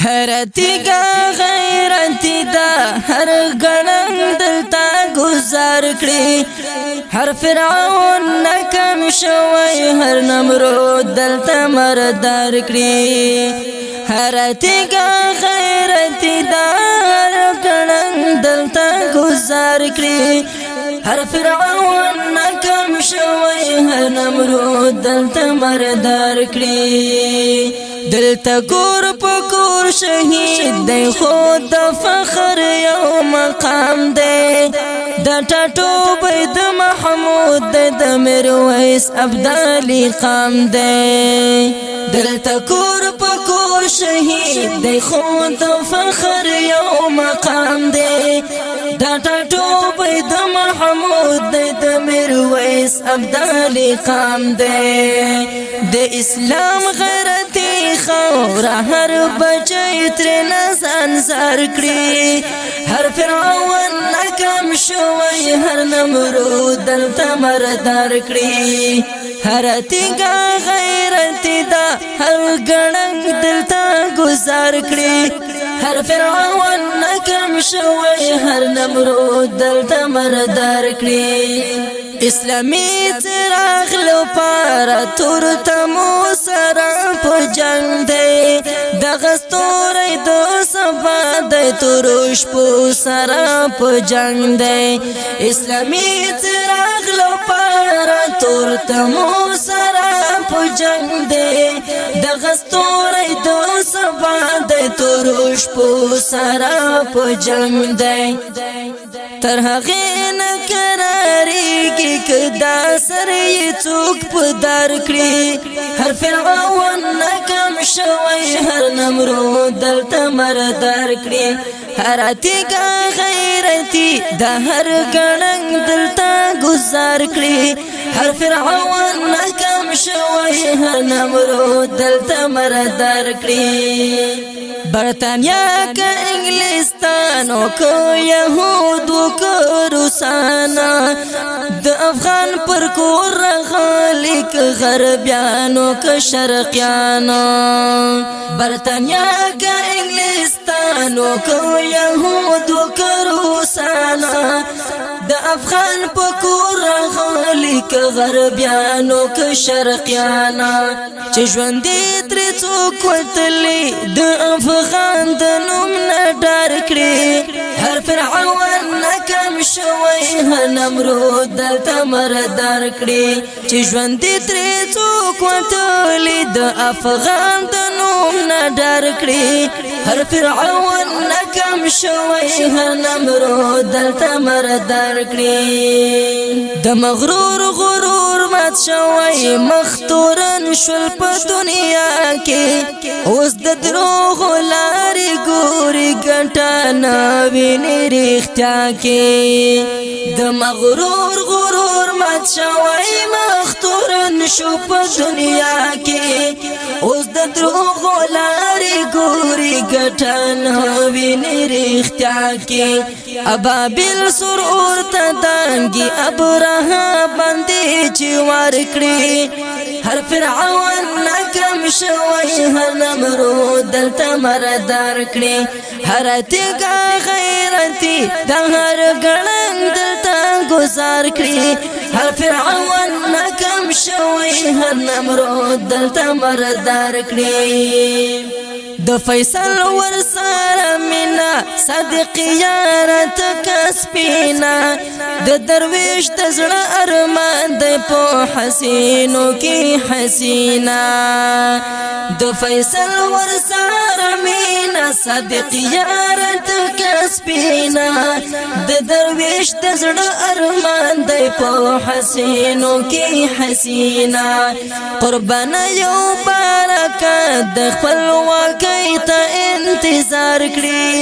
حیرتی کا غیرتی دا هر گننگ دلتا گزار کړي هر فرعون ناکام شوی هر نمرود دلتا مردار کړي حیرتی کا غیرتی دا هر گننگ دلتا گزار کړي هر فرعون ناکام شوی هر نمرود دلتا مردار کړي دلتا کور پکور شهید دی خود د فخر یو مقام دی د ټاټو بید محمود دی د میرویس عبدالي قام دی دلتا کور پکور شهید دی خود د فخر یو مقام دی د ټاټو بید محمود دی د میرویس عبدالي قام دی د اسلام غیرتی خورا هر بچی تر نزان زار کړي هر فرعون ناکام شوی هر نمرود دلتا مردار کړي هر تیګه غیرتی دا هر ګړنګ دلتا گزار کړي هر فرعون ناکام شوی هر نمرود دلتا مردار کړي اسلامی چراغ لو پارا تور تمو سره په جنگ دی د غستوري د سبا د تورش په سره په جنگ دی اسلامی چراغ لو پارا تور تمو سره په جنگ دی د غستوري د سبا د تورش په سره په جنگ دی تر هغه نکراری کی کدا سر یې څوک په دار کړی هر فرعون ناکام شوی هر نمرود دلتا مردار کړی هر اتیګه غیرتی د هر ګړنګ دلتا گزار کړی هر فرعون ناکام شوی هر نمرود دلتا مردار کړی برطانیا که انگلستانو که یهودو که روسانا د افغان پر کور رغالی که غربیانو که شرقیانو برطانیا که انگلستانو که یهودو که روسانا د افغان په کور غالي که غربیانو که شرقیانا چې ژوندې ترې څوک وتلی د افغان د نوم نه ډار کړي هر فرعون ناکام شوی هر نمرود دلته مردار کړي چې ژوندې ترې څوک وتلی د افغان د نوم نه ډار کړي هر فرعون ناکام شوی هر نمرود دلته مردار د مغرور غرور مات شوی مختورن شول په دنیا کې اوس د دروغ لارې ګوري ګټه نه ویني رښتیا کې د مغرور غرور مات شوی مختورن شو په دنیا کې اوس د دروغ لارې ګوري ګټه نه ویني رښتیا کې ابابل سرور تدانگی ابرها بندی چی ورکڑی هر فرعون ناکام شوی هر نمرود دلتا مردار کڑی هر تیگا غیرتی دا هر گرنگ دلتا گزار کڑی هر فرعون ناکام شوی هر نمرود دلتا مردار کڑی د فیصل ورسره مینا صدق یارت کسبینا د درویش د زړه ارمان د په حسینو کې حسینا د فیصل ورسره مینا صدق یارت کسبینا د درویش د زړه ارمان د په حسینو کې حسینا قربان یو برکت د خپل واقع ته انتظار کړی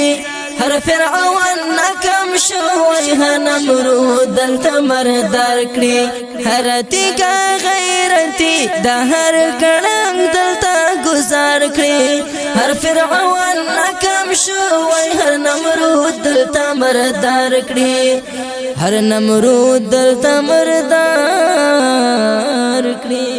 هر فرعون ناکام شوی هر نمرود دلته مردار کړی هر تیګه غیرتی د هر ګړنګ دلته گزار کړی هر فرعون ناکام شوی هر نمرود دلته مردار کړی هر نمرود دلته مردار کړی